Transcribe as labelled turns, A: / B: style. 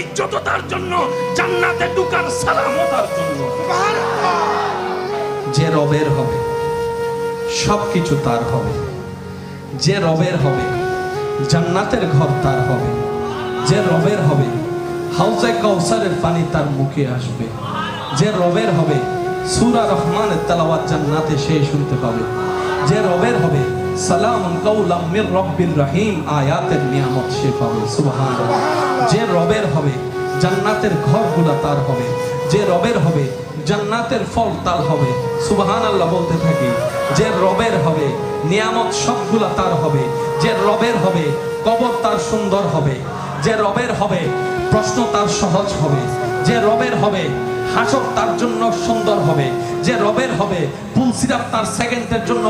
A: ইজ্জত তার জন্য, জান্নাতে ঢুকার সালামও তার জন্য।
B: যে রবের হবে সবকিছু তার হবে, যে রবের হবে জান্নাতের ঘর তার হবে, যে রবের হবে হাউজে কাউসারের পানি তার মুখে আসবে, যে রবের হবে সূরা রহমানের তেলাওয়াত জান্নাতে সে শুনতে পাবে, যে রবের হবে সালামুন কাওলাম মির রব্বির রহিম আয়াতের নিয়ামত সে পাবে। সুবহানাল্লাহ। যে রবের হবে জান্নাতের ঘরগুলো তার হবে, যে রবের হবে জান্নাতের ফল তার হবে। সুবহানাল্লাহ বলতে থাকি। যে রবের হবে নিয়ামত সবগুলা তার হবে, যে রবের হবে কবর তার সুন্দর হবে, যে রবের হবে প্রশ্ন তার সহজ হবে, যে রবের হবে হাসর তার জন্য সুন্দর হবে, যে রবের হবে পুলসিরাত তার সেকেন্ডের জন্য